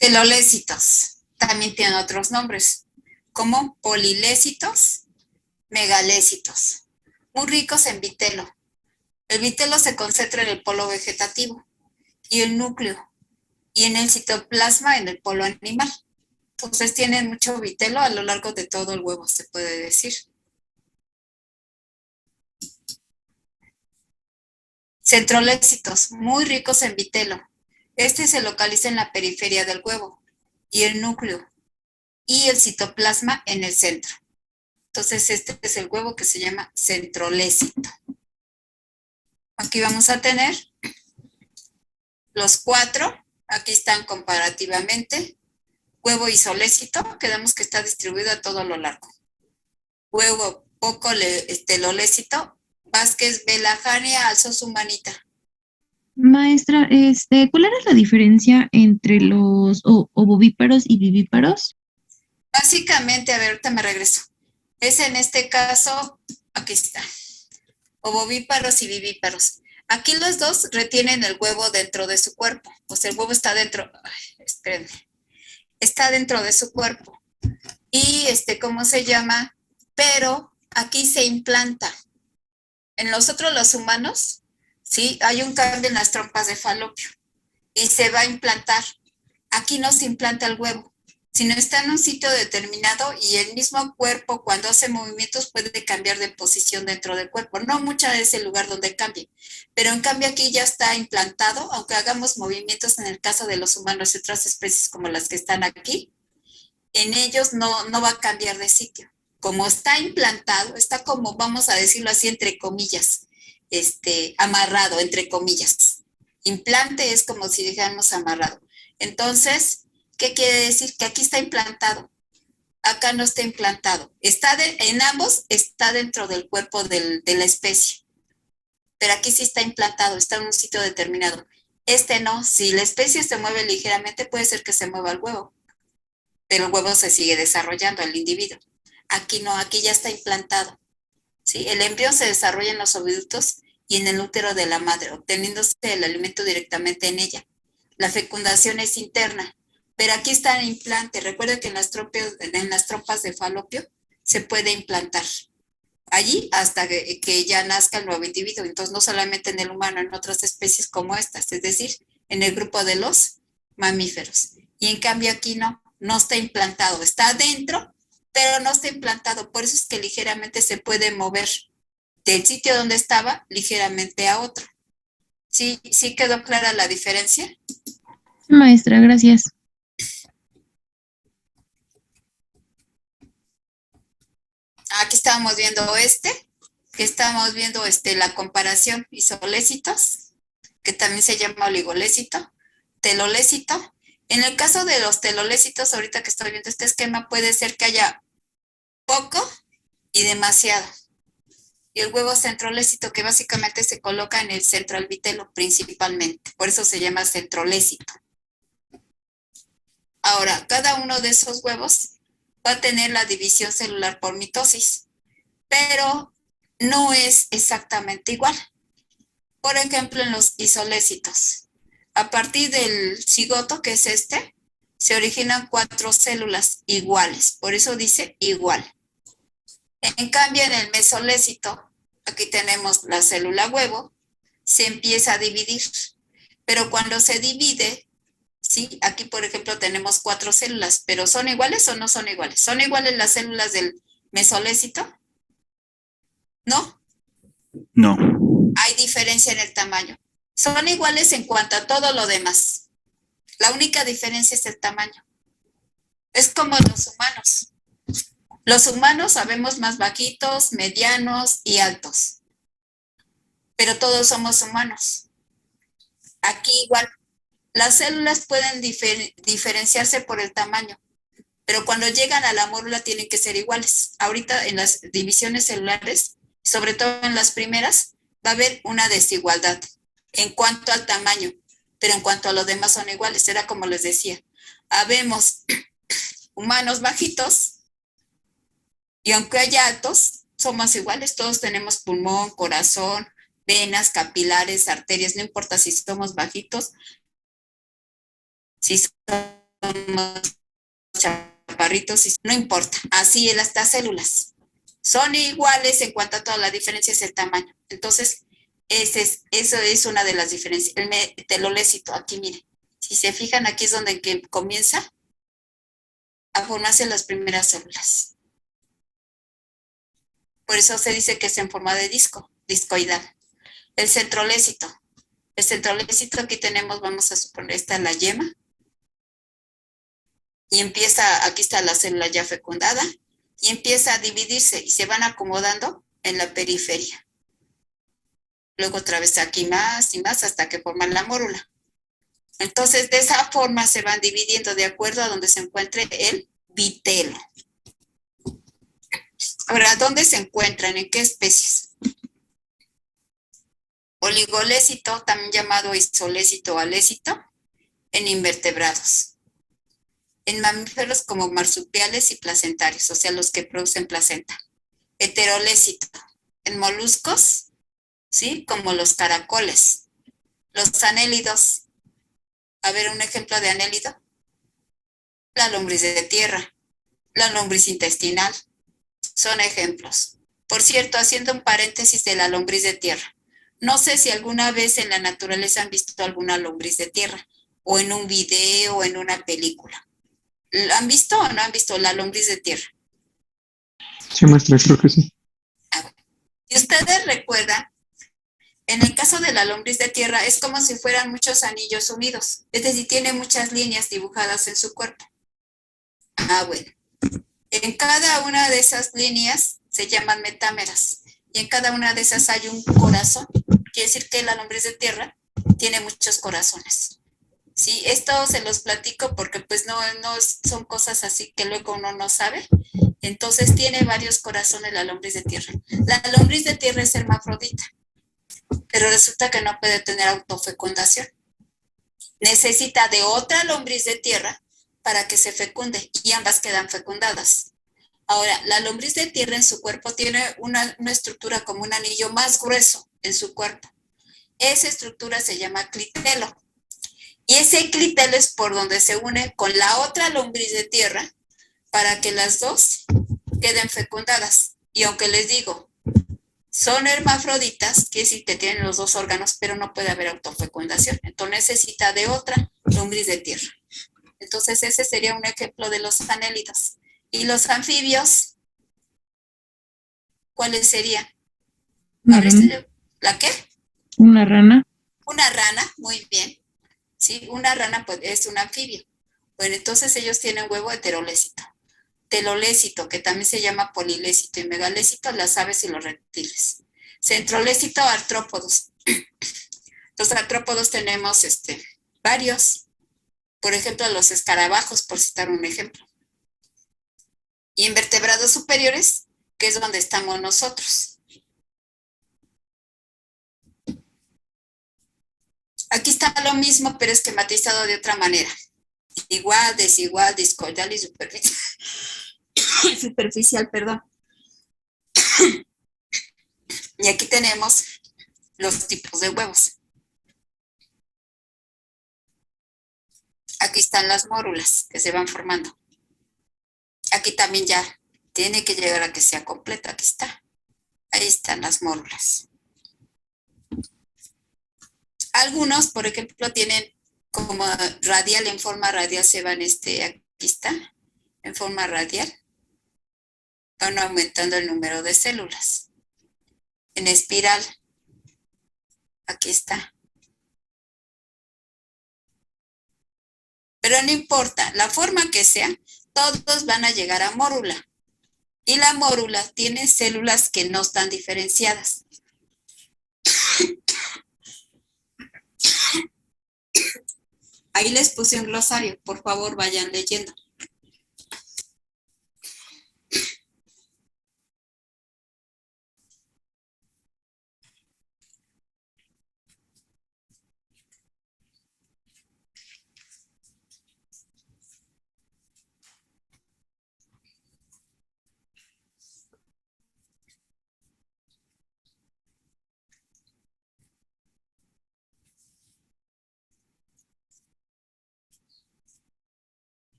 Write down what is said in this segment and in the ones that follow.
Telolécitos. También tienen otros nombres, como polilécitos, megalécitos. Muy ricos en vitelo. El vitelo se concentra en el polo vegetativo y el núcleo, y en el citoplasma en el polo animal. Entonces tienen mucho vitelo a lo largo de todo el huevo, se puede decir. Centrolécitos, muy ricos en vitelo. Este se localiza en la periferia del huevo y el núcleo y el citoplasma en el centro. Entonces este es el huevo que se llama centrolécito. Aquí vamos a tener los cuatro, aquí están comparativamente. Huevo isolécito, quedamos que está distribuido a todo lo largo. Huevo poco telolécito, Vázquez Belajania alzó su manita. Maestra, ¿cuál era la diferencia entre los ovovíparos y vivíparos? Básicamente, a ver, ahorita me regreso. Es en este caso, aquí está, ovovíparos y vivíparos. Aquí los dos retienen el huevo dentro de su cuerpo. O sea, el huevo está dentro, espérenme, está dentro de su cuerpo. Y ¿cómo se llama? Pero aquí se implanta. En nosotros los humanos, sí, hay un cambio en las trompas de falopio y se va a implantar. Aquí no se implanta el huevo, sino está en un sitio determinado y el mismo cuerpo cuando hace movimientos puede cambiar de posición dentro del cuerpo. No mucha es el lugar donde cambie, pero en cambio aquí ya está implantado, aunque hagamos movimientos en el caso de los humanos y otras especies como las que están aquí, en ellos no va a cambiar de sitio. Como está implantado, está como, vamos a decirlo así, entre comillas, amarrado, entre comillas. Implante es como si dijéramos amarrado. Entonces, ¿qué quiere decir? Que aquí está implantado, acá no está implantado. En ambos está dentro del cuerpo de la especie, pero aquí sí está implantado, está en un sitio determinado. No, si la especie se mueve ligeramente, puede ser que se mueva el huevo, pero el huevo se sigue desarrollando, el individuo. Aquí no, aquí ya está implantado. ¿Sí? El embrión se desarrolla en los oviductos y en el útero de la madre, obteniéndose el alimento directamente en ella. La fecundación es interna, pero aquí está el implante. Recuerda que en las trompas de falopio se puede implantar allí hasta que ya nazca el nuevo individuo. Entonces, no solamente en el humano, en otras especies como estas, es decir, en el grupo de los mamíferos. Y en cambio aquí no está implantado, está adentro, pero no está implantado. Por eso es que ligeramente se puede mover del sitio donde estaba ligeramente a otro. ¿Sí, sí quedó clara la diferencia? Maestra, gracias. Aquí estábamos viendo que estábamos viendo la comparación isolécitos, que también se llama oligolécito, telolécito. En el caso de los telolécitos, ahorita que estoy viendo este esquema, puede ser que haya poco y demasiado. Y el huevo centrolécito, que básicamente se coloca en el central vitelo principalmente, por eso se llama centrolécito. Ahora, cada uno de esos huevos va a tener la división celular por mitosis, pero no es exactamente igual. Por ejemplo, en los isolécitos, a partir del cigoto, que es se originan 4 células iguales, por eso dice igual. En cambio, en el mesolécito, aquí tenemos la célula huevo, se empieza a dividir, pero cuando se divide, ¿sí? Aquí, por ejemplo, tenemos 4 células, pero ¿son iguales o no son iguales? ¿Son iguales las células del mesolécito? ¿No? No, Hay diferencia en el tamaño. Son iguales en cuanto a todo lo demás. La única diferencia es el tamaño. Es como los humanos. Los humanos sabemos más bajitos, medianos y altos, pero todos somos humanos. Aquí igual, las células pueden diferenciarse por el tamaño, pero cuando llegan a la mórula tienen que ser iguales. Ahorita en las divisiones celulares, sobre todo en las primeras, va a haber una desigualdad en cuanto al tamaño, pero en cuanto a los demás son iguales. Era como les decía, habemos humanos bajitos y aunque haya altos, somos iguales, todos tenemos pulmón, corazón, venas, capilares, arterias, no importa si somos bajitos, si somos somos chaparritos y no importa, así las células son iguales en cuanto a toda la diferencia es el tamaño. Entonces, eso es una de las diferencias. El telolécito, aquí miren, si se fijan, aquí es donde comienza a formarse las primeras células. Por eso se dice que es en forma de disco, discoidal. El centrolécito. El centrolécito aquí tenemos, vamos a suponer, esta es la yema. Y empieza, aquí está la célula ya fecundada, y empieza a dividirse y se van acomodando en la periferia. Luego otra vez aquí más y más hasta que forman la mórula. Entonces, de esa forma se van dividiendo de acuerdo a donde se encuentre el vitelo. Ahora, ¿dónde se encuentran? ¿En qué especies? Oligolécito, también llamado isolécito o alécito, en invertebrados. En mamíferos como marsupiales y placentarios, o sea, los que producen placenta. Heterolécito, en moluscos, ¿sí? Como los caracoles. Los anélidos. A ver, un ejemplo de anélido. La lombriz de tierra, la lombriz intestinal. Son ejemplos. Por cierto, haciendo un paréntesis de la lombriz de tierra. No sé si alguna vez en la naturaleza han visto alguna lombriz de tierra, o en un video, o en una película. ¿Lo han visto o no han visto la lombriz de tierra? Sí, maestra, creo que sí. Si ustedes recuerdan, en el caso de la lombriz de tierra es como si fueran muchos anillos unidos, es decir, tiene muchas líneas dibujadas en su cuerpo. Bueno, en cada una de esas líneas se llaman metámeras y en cada una de esas hay un corazón. Quiere decir que la lombriz de tierra tiene muchos corazones. Sí, esto se los platico porque pues no son cosas así que luego uno no sabe. Entonces tiene varios corazones la lombriz de tierra. La lombriz de tierra es hermafrodita, pero resulta que no puede tener autofecundación. Necesita de otra lombriz de tierra para que se fecunde y ambas quedan fecundadas. Ahora, la lombriz de tierra en su cuerpo tiene una estructura como un anillo más grueso en su cuerpo. Esa estructura se llama clitelo. Y ese clitelo es por donde se une con la otra lombriz de tierra para que las dos queden fecundadas. Y aunque les digo, son hermafroditas, quiere decir que tienen los dos órganos, pero no puede haber autofecundación. Entonces necesita de otra lombriz de tierra. Entonces ese sería un ejemplo de los anélidos. ¿Y los anfibios? ¿Cuáles serían? ¿La qué? Una rana. Una rana, muy bien. Sí, una rana pues, es un anfibio. Bueno, entonces ellos tienen huevo heterolécito. Telolécito, que también se llama polilécito, y megalécito, las aves y los reptiles. Centrolécito, artrópodos. Los artrópodos tenemos varios. Por ejemplo, los escarabajos, por citar un ejemplo. Y invertebrados superiores, que es donde estamos nosotros. Aquí está lo mismo, pero esquematizado de otra manera. Igual, desigual, discordal y superficial. Superficial, perdón. Y aquí tenemos los tipos de huevos. Aquí están las mórulas que se van formando. Aquí también ya tiene que llegar a que sea completa. Aquí está. Ahí están las mórulas. Algunos, por ejemplo, tienen como radial, en forma radial se van, aquí está, en forma radial. Van aumentando el número de células. En espiral, aquí está. Pero no importa, la forma que sea, todos van a llegar a mórula. Y la mórula tiene células que no están diferenciadas. Ahí les puse un glosario, por favor vayan leyendo.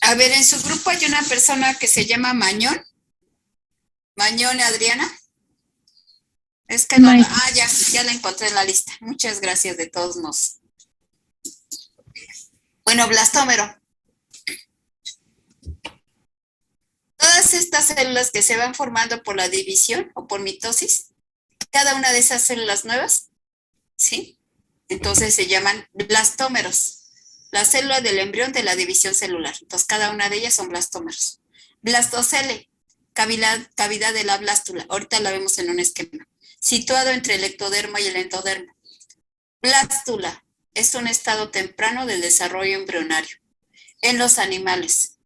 A ver, en su grupo hay una persona que se llama Mañón. Mañón Adriana. Es que no, Maestra. ya la encontré en la lista. Muchas gracias de todos modos. Bueno, blastómero. Todas estas células que se van formando por la división o por mitosis, cada una de esas células nuevas, ¿sí? Entonces se llaman blastómeros. La célula del embrión de la división celular. Entonces cada una de ellas son blastómeros. Blastocele, cavidad de la blástula. Ahorita la vemos en un esquema. Situado entre el ectodermo y el endodermo. Blástula es un estado temprano del desarrollo embrionario. En los animales,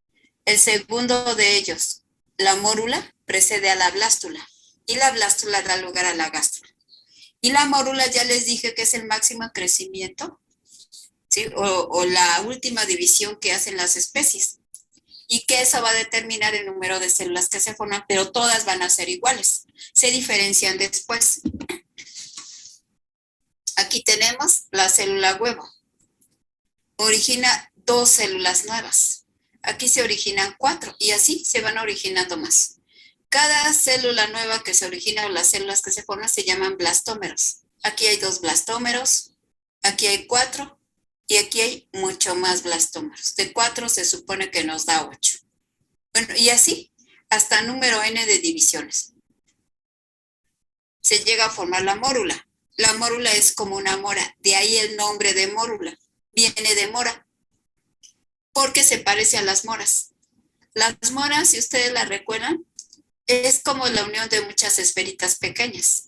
el segundo de ellos, la mórula, precede a la blástula y la blástula da lugar a la gástrula. Y la mórula ya les dije que es el máximo crecimiento, ¿sí? o la última división que hacen las especies. Y que eso va a determinar el número de células que se forman, pero todas van a ser iguales. Se diferencian después. Aquí tenemos la célula huevo. Origina 2 células nuevas. Aquí se originan 4 y así se van originando más. Cada célula nueva que se origina o las células que se forman se llaman blastómeros. Aquí hay 2 blastómeros, aquí hay 4 y aquí hay mucho más blastómeros. De 4 se supone que nos da 8. Bueno, y así hasta número n de divisiones. Se llega a formar la mórula. La mórula es como una mora, de ahí el nombre de mórula. Viene de mora, porque se parece a las moras. Las moras, si ustedes las recuerdan, es como la unión de muchas esferitas pequeñas.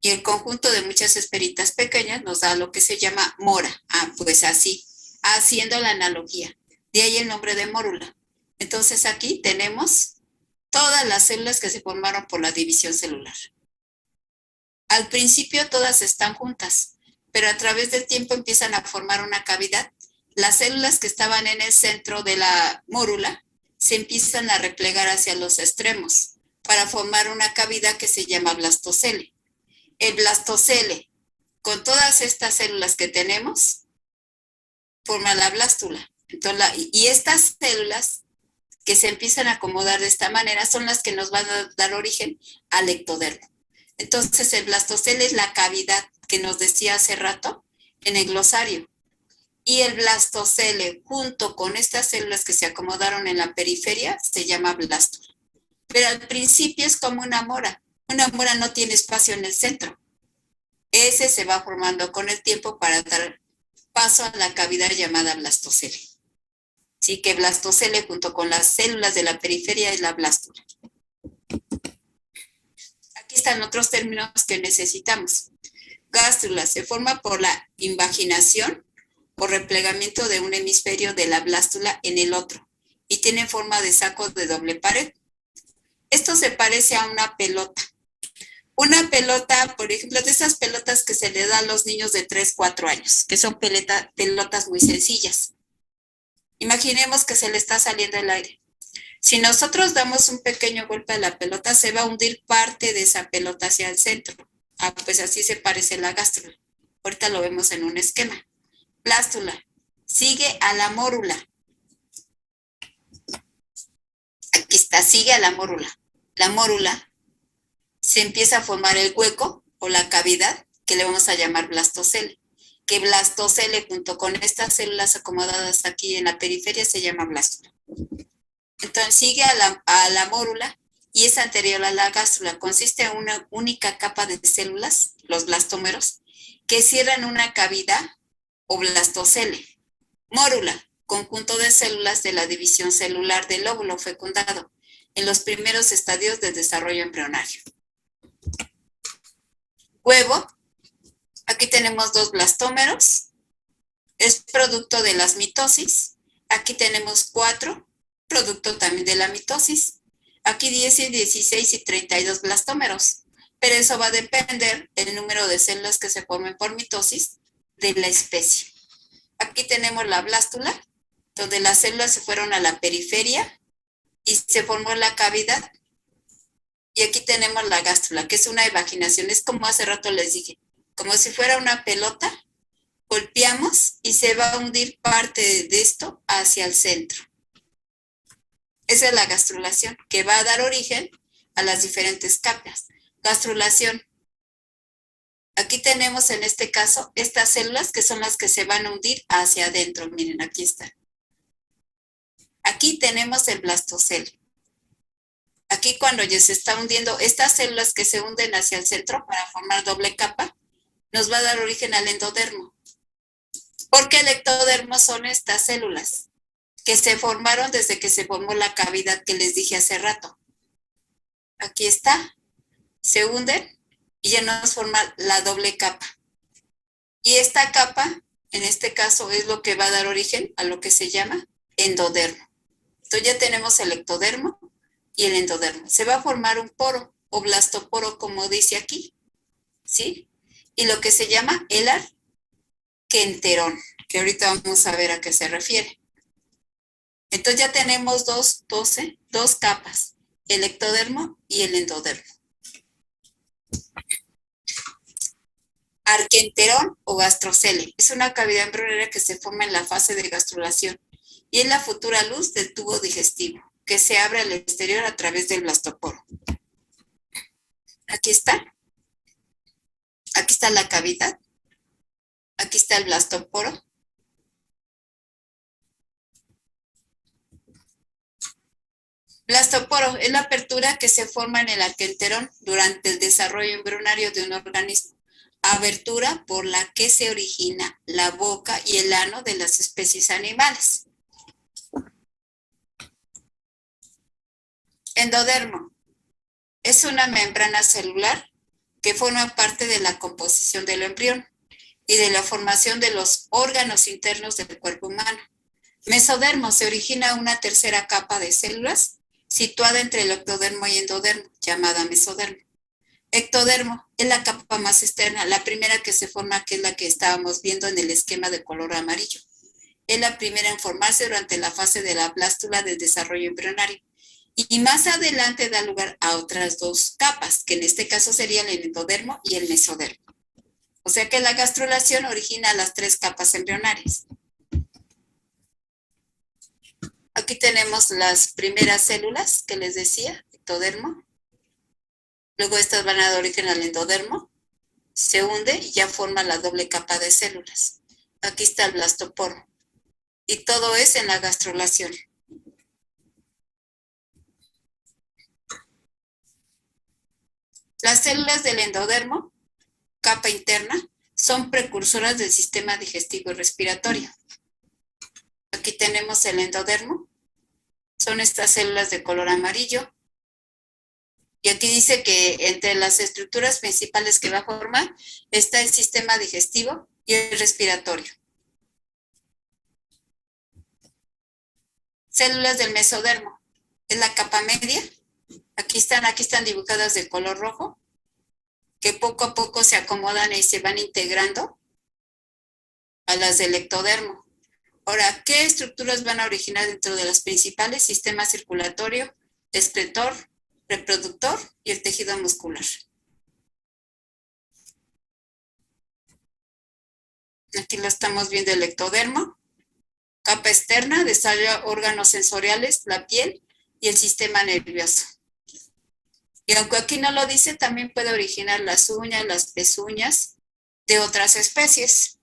Y el conjunto de muchas esferitas pequeñas nos da lo que se llama mora. Pues así, haciendo la analogía. De ahí el nombre de mórula. Entonces aquí tenemos todas las células que se formaron por la división celular. Al principio todas están juntas, pero a través del tiempo empiezan a formar una cavidad. Las células que estaban en el centro de la mórula se empiezan a replegar hacia los extremos para formar una cavidad que se llama blastocele. El blastocele, con todas estas células que tenemos, forma la blástula. Entonces, y estas células que se empiezan a acomodar de esta manera son las que nos van a dar origen al ectodermo. Entonces, el blastocele es la cavidad que nos decía hace rato en el glosario. Y el blastocele, junto con estas células que se acomodaron en la periferia, se llama blástula. Pero al principio es como una mora. Una mora no tiene espacio en el centro. Ese se va formando con el tiempo para dar paso a la cavidad llamada blastocele. Así que blastocele junto con las células de la periferia es la blástula. Aquí están otros términos que necesitamos. Gástrula se forma por la invaginación o replegamiento de un hemisferio de la blástula en el otro y tiene forma de saco de doble pared. Esto se parece a una pelota. Una pelota, por ejemplo, de esas pelotas que se le da a los niños de 3, 4 años, que son pelotas muy sencillas. Imaginemos que se le está saliendo el aire. Si nosotros damos un pequeño golpe a la pelota, se va a hundir parte de esa pelota hacia el centro. Pues así se parece la gástrula. Ahorita lo vemos en un esquema. Blástula sigue a la mórula. Aquí está, sigue a la mórula. La mórula se empieza a formar el hueco o la cavidad que le vamos a llamar blastocele. Que blastocele junto con estas células acomodadas aquí en la periferia se llama blástula. Entonces sigue a la mórula y es anterior a la gástrula. Consiste en una única capa de células, los blastómeros, que cierran una cavidad o blastocele. Mórula, conjunto de células de la división celular del óvulo fecundado en los primeros estadios del desarrollo embrionario. Huevo, aquí tenemos 2 blastómeros, es producto de las mitosis. Aquí tenemos 4, producto también de la mitosis. Aquí 10, 16 y 32 blastómeros, pero eso va a depender del número de células que se formen por mitosis de la especie. Aquí tenemos la blástula, donde las células se fueron a la periferia y se formó la cavidad. Y aquí tenemos la gástrula, que es una invaginación. Es como hace rato les dije, como si fuera una pelota, golpeamos y se va a hundir parte de esto hacia el centro. Esa es la gastrulación, que va a dar origen a las diferentes capas. Gastrulación. Aquí tenemos en este caso estas células que son las que se van a hundir hacia adentro. Miren, aquí están. Aquí tenemos el blastocelo. Aquí cuando ya se está hundiendo, estas células que se hunden hacia el centro para formar doble capa, nos va a dar origen al endodermo. Porque el ectodermo son estas células que se formaron desde que se formó la cavidad que les dije hace rato. Aquí está. Se hunden y ya nos forma la doble capa. Y esta capa, en este caso, es lo que va a dar origen a lo que se llama endodermo. Entonces ya tenemos el ectodermo y el endodermo. Se va a formar un poro o blastoporo, como dice aquí, ¿sí? Y lo que se llama el arquenterón, que ahorita vamos a ver a qué se refiere. Entonces ya tenemos dos capas, el ectodermo y el endodermo. Arquenterón o gastrocele es una cavidad embrionaria que se forma en la fase de gastrulación y es la futura luz del tubo digestivo, que se abre al exterior a través del blastoporo. Aquí está. Aquí está la cavidad. Aquí está el blastoporo. Blastoporo es la apertura que se forma en el arquenterón durante el desarrollo embrionario de un organismo. Abertura por la que se origina la boca y el ano de las especies animales. Endodermo es una membrana celular que forma parte de la composición del embrión y de la formación de los órganos internos del cuerpo humano. Mesodermo se origina una tercera capa de células situada entre el ectodermo y endodermo, llamada mesodermo. Ectodermo es la capa más externa, la primera que se forma, que es la que estábamos viendo en el esquema de color amarillo. Es la primera en formarse durante la fase de la blástula del desarrollo embrionario. Y más adelante da lugar a otras dos capas, que en este caso serían el endodermo y el mesodermo. O sea que la gastrulación origina las tres capas embrionarias. Aquí tenemos las primeras células que les decía, ectodermo. Luego estas van a dar origen al endodermo. Se hunde y ya forma la doble capa de células. Aquí está el blastoporo. Y todo es en la gastrulación. Las células del endodermo, capa interna, son precursoras del sistema digestivo y respiratorio. Aquí tenemos el endodermo. Son estas células de color amarillo. Y aquí dice que entre las estructuras principales que va a formar está el sistema digestivo y el respiratorio. Células del mesodermo. Es la capa media. Aquí están dibujadas de color rojo, que poco a poco se acomodan y se van integrando a las del ectodermo. Ahora, ¿qué estructuras van a originar dentro de los principales? Sistema circulatorio, excretor, reproductor y el tejido muscular. Aquí lo estamos viendo, el ectodermo. Capa externa, desarrolla órganos sensoriales, la piel y el sistema nervioso. Y aunque aquí no lo dice, también puede originar las uñas, las pezuñas de otras especies.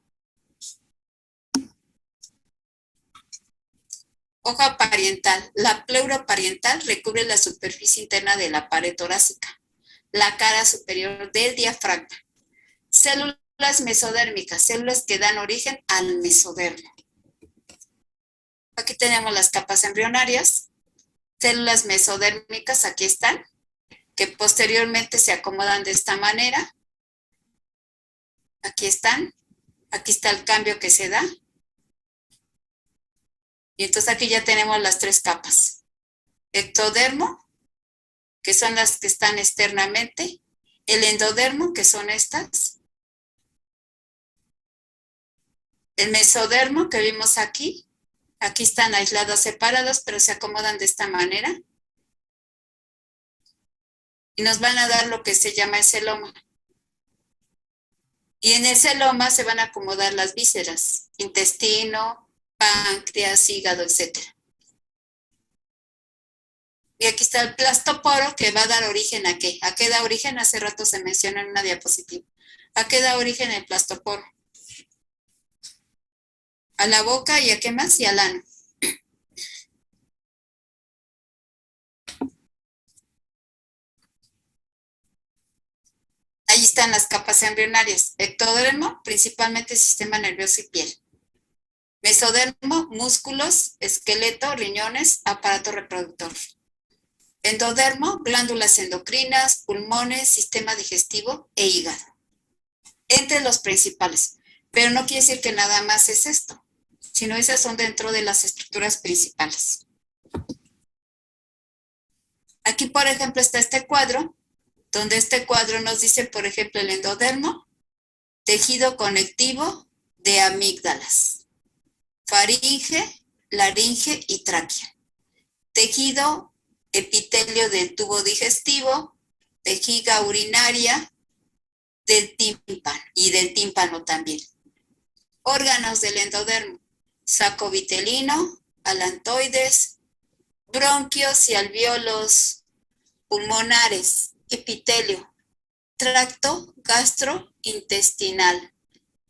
Hoja parietal. La pleura parietal recubre la superficie interna de la pared torácica, la cara superior del diafragma. Células mesodérmicas, células que dan origen al mesodermo. Aquí tenemos las capas embrionarias. Células mesodérmicas, aquí están, que posteriormente se acomodan de esta manera. Aquí están. Aquí está el cambio que se da. Y entonces aquí ya tenemos las tres capas. Ectodermo, que son las que están externamente. El endodermo, que son estas. El mesodermo, que vimos aquí. Aquí están aislados, separados, pero se acomodan de esta manera. Y nos van a dar lo que se llama el celoma. Y en el celoma se van a acomodar las vísceras, intestino, páncreas, hígado, etc. Y aquí está el plastoporo que va a dar origen ¿a qué? ¿A qué da origen? Hace rato se menciona en una diapositiva. ¿A qué da origen el plastoporo? A la boca y ¿a qué más? Y al ano. Ahí están las capas embrionarias. Ectodermo, principalmente sistema nervioso y piel. Mesodermo, músculos, esqueleto, riñones, aparato reproductor. Endodermo, glándulas endocrinas, pulmones, sistema digestivo e hígado. Entre los principales. Pero no quiere decir que nada más es esto, sino esas son dentro de las estructuras principales. Aquí, por ejemplo, está este cuadro, donde este cuadro nos dice, por ejemplo, el endodermo, tejido conectivo de amígdalas, faringe, laringe y tráquea. Tejido epitelio del tubo digestivo, vejiga urinaria, del tímpano y del tímpano también. Órganos del endodermo, saco vitelino, alantoides, bronquios y alvéolos pulmonares, epitelio, tracto gastrointestinal,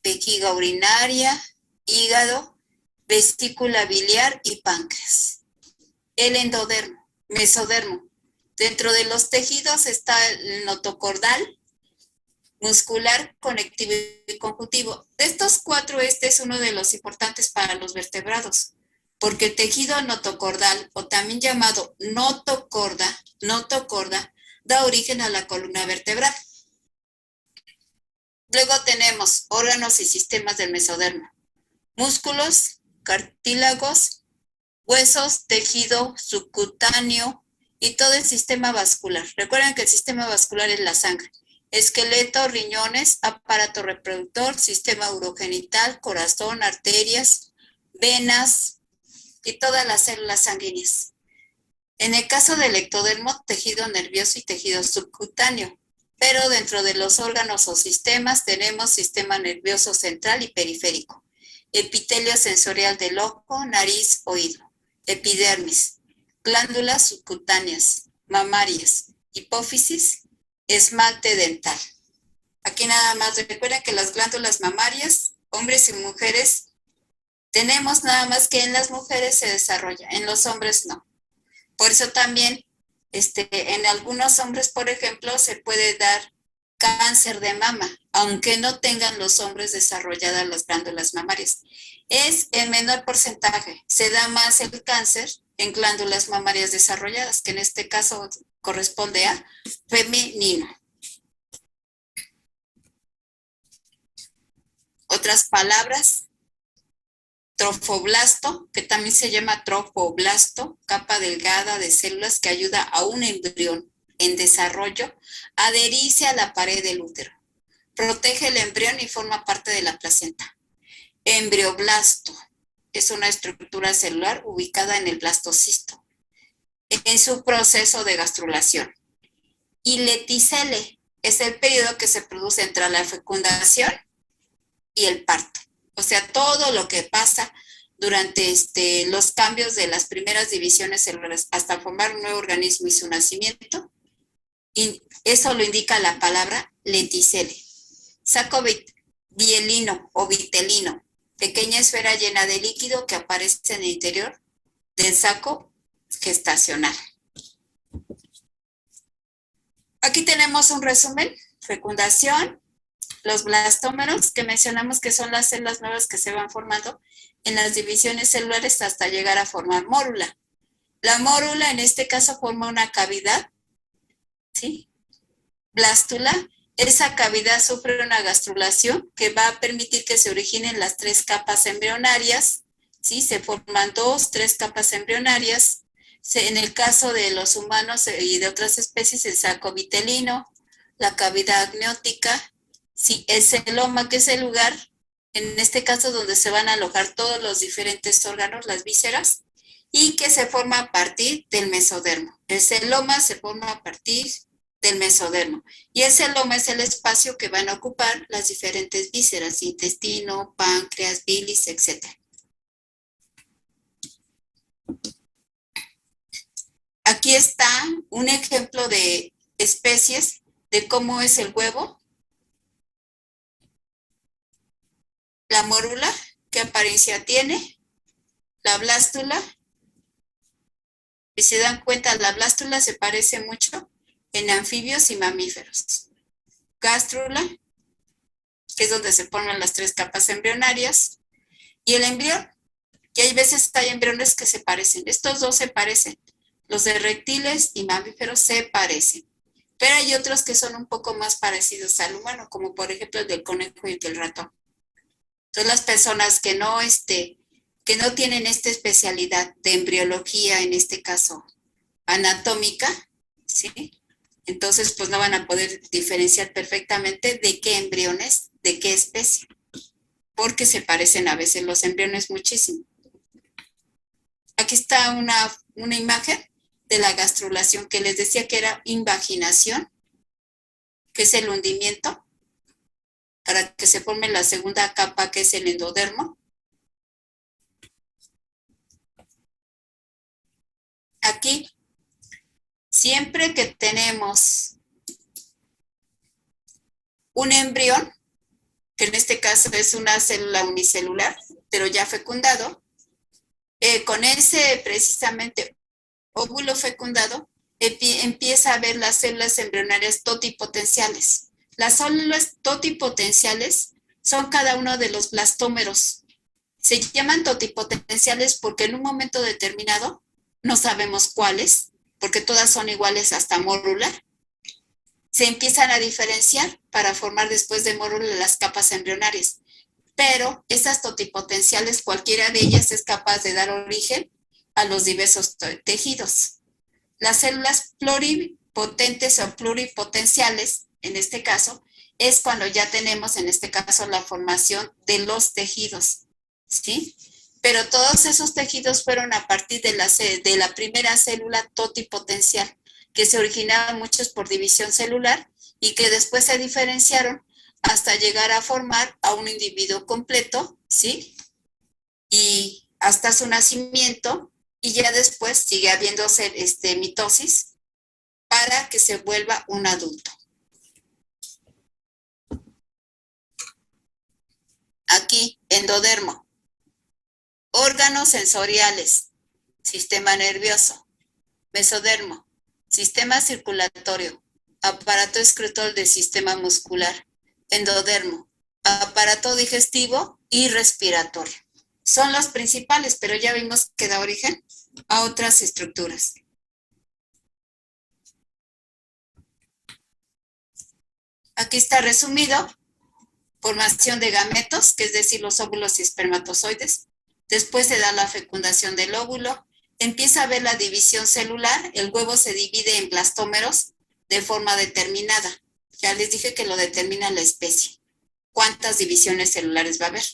vejiga urinaria, hígado, vesícula biliar y páncreas. El endodermo, mesodermo. Dentro de los tejidos está el notocordal, muscular, conectivo y conjuntivo. De estos cuatro, este es uno de los importantes para los vertebrados, porque el tejido notocordal, o también llamado notocorda, da origen a la columna vertebral. Luego tenemos órganos y sistemas del mesodermo, músculos, cartílagos, huesos, tejido subcutáneo y todo el sistema vascular. Recuerden que el sistema vascular es la sangre. Esqueleto, riñones, aparato reproductor, sistema urogenital, corazón, arterias, venas y todas las células sanguíneas. En el caso del ectodermo, tejido nervioso y tejido subcutáneo. Pero dentro de los órganos o sistemas tenemos sistema nervioso central y periférico. Epitelio sensorial del ojo, nariz, oído. Epidermis, glándulas subcutáneas, mamarias, hipófisis, esmalte dental. Aquí nada más recuerden que las glándulas mamarias, hombres y mujeres, tenemos nada más que en las mujeres se desarrolla, en los hombres no. Por eso también en algunos hombres, por ejemplo, se puede dar cáncer de mama, aunque no tengan los hombres desarrolladas las glándulas mamarias. Es en menor porcentaje, se da más el cáncer en glándulas mamarias desarrolladas, que en este caso corresponde a femenino. Otras palabras, trofoblasto, que también se llama trofoblasto, capa delgada de células que ayuda a un embrión en desarrollo a adherirse a la pared del útero. Protege el embrión y forma parte de la placenta. Embrioblasto es una estructura celular ubicada en el blastocisto, en su proceso de gastrulación. Y leticele es el periodo que se produce entre la fecundación y el parto. O sea, todo lo que pasa durante los cambios de las primeras divisiones celulares hasta formar un nuevo organismo y su nacimiento, y eso lo indica la palabra leticele. Saco bielino o vitelino, pequeña esfera llena de líquido que aparece en el interior del saco gestacional. Aquí tenemos un resumen: fecundación, los blastómeros, que mencionamos que son las células nuevas que se van formando en las divisiones celulares hasta llegar a formar mórula. La mórula en este caso forma una cavidad, ¿sí? Blástula. Esa cavidad sufre una gastrulación que va a permitir que se originen las 3 capas embrionarias, ¿sí? Se forman 2, 3 capas embrionarias. En el caso de los humanos y de otras especies, el saco vitelino, la cavidad amniótica, sí, el celoma, que es el lugar, en este caso, donde se van a alojar todos los diferentes órganos, las vísceras, y que se forma a partir del mesodermo. El celoma se forma a partir del mesodermo. Y el celoma es el espacio que van a ocupar las diferentes vísceras, intestino, páncreas, bilis, etc. Aquí está un ejemplo de especies de cómo es el huevo, la mórula, qué apariencia tiene, la blástula. Si se dan cuenta, la blástula se parece mucho en anfibios y mamíferos. Gástrula, que es donde se ponen las 3 capas embrionarias, y el embrión, que hay veces hay embriones que se parecen. Estos dos se parecen. Los de reptiles y mamíferos se parecen. Pero hay otros que son un poco más parecidos al humano, como por ejemplo el del conejo y el del ratón. Entonces las personas que no tienen esta especialidad de embriología, en este caso anatómica, ¿sí? Entonces pues no van a poder diferenciar perfectamente de qué embriones, de qué especie, porque se parecen a veces los embriones muchísimo. Aquí está una imagen de la gastrulación que les decía que era invaginación, que es el hundimiento, para que se forme la segunda capa, que es el endodermo. Aquí, siempre que tenemos un embrión, que en este caso es una célula unicelular, pero ya fecundado, con ese precisamente óvulo fecundado, empieza a ver las células embrionarias totipotenciales. Las células totipotenciales son cada uno de los blastómeros. Se llaman totipotenciales porque en un momento determinado, no sabemos cuáles, porque todas son iguales hasta mórula, se empiezan a diferenciar para formar después de mórula las capas embrionarias. Pero esas totipotenciales, cualquiera de ellas es capaz de dar origen a los diversos tejidos. Las células pluripotentes o pluripotenciales, en este caso, es cuando ya tenemos, en este caso, la formación de los tejidos, ¿sí? Pero todos esos tejidos fueron a partir de la primera célula totipotencial, que se originaban muchos por división celular y que después se diferenciaron hasta llegar a formar a un individuo completo, ¿sí? Y hasta su nacimiento, y ya después sigue habiendo mitosis para que se vuelva un adulto. Aquí, endodermo. Órganos sensoriales, sistema nervioso. Mesodermo, sistema circulatorio, aparato excretor del sistema muscular. Endodermo, aparato digestivo y respiratorio. Son los principales, pero ya vimos que da origen a otras estructuras. Aquí está resumido: formación de gametos, que es decir, los óvulos y espermatozoides. Después se da la fecundación del óvulo. Empieza a haber la división celular. El huevo se divide en blastómeros de forma determinada. Ya les dije que lo determina la especie. ¿Cuántas divisiones celulares va a haber?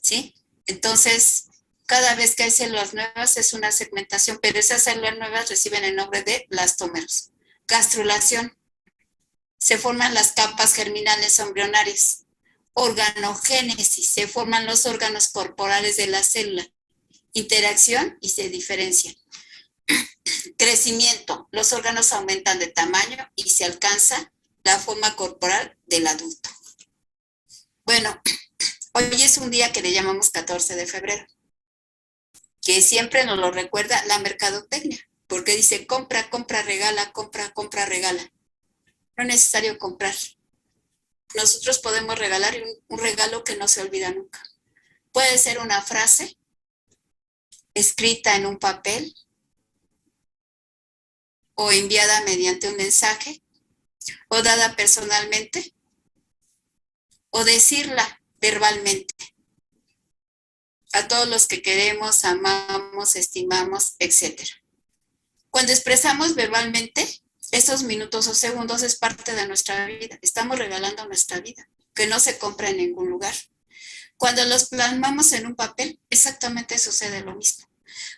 ¿Sí? Entonces, cada vez que hay células nuevas es una segmentación, pero esas células nuevas reciben el nombre de blastómeros. Gastrulación. Se forman las capas germinales embrionarias. Organogénesis. Se forman los órganos corporales de la célula. Interacción y se diferencian. Crecimiento. Los órganos aumentan de tamaño y se alcanza la forma corporal del adulto. Bueno, hoy es un día que le llamamos 14 de febrero, que siempre nos lo recuerda la mercadotecnia, porque dice compra, compra, regala, compra, compra, regala. No es necesario comprar. Nosotros podemos regalar un regalo que no se olvida nunca. Puede ser una frase escrita en un papel o enviada mediante un mensaje o dada personalmente o decirla verbalmente a todos los que queremos, amamos, estimamos, etc. Cuando expresamos verbalmente, esos minutos o segundos es parte de nuestra vida. Estamos regalando nuestra vida, que no se compra en ningún lugar. Cuando los plasmamos en un papel, exactamente sucede lo mismo.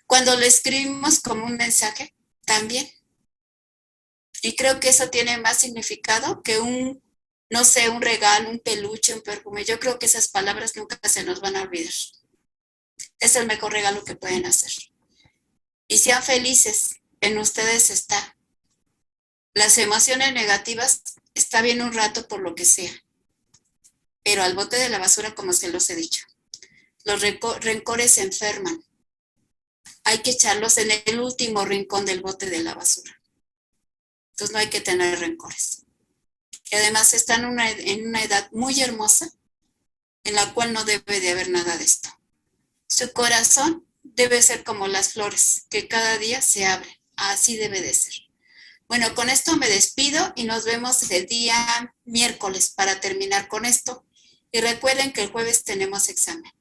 Cuando lo escribimos como un mensaje, también. Y creo que eso tiene más significado que un regalo, un peluche, un perfume. Yo creo que esas palabras nunca se nos van a olvidar. Es el mejor regalo que pueden hacer. Y sean felices, en ustedes está. Las emociones negativas está bien un rato por lo que sea, pero al bote de la basura, como se los he dicho, los rencores se enferman. Hay que echarlos en el último rincón del bote de la basura. Entonces no hay que tener rencores. Y además están en una edad muy hermosa en la cual no debe de haber nada de esto. Su corazón debe ser como las flores, que cada día se abren. Así debe de ser. Bueno, con esto me despido y nos vemos el día miércoles para terminar con esto. Y recuerden que el jueves tenemos examen.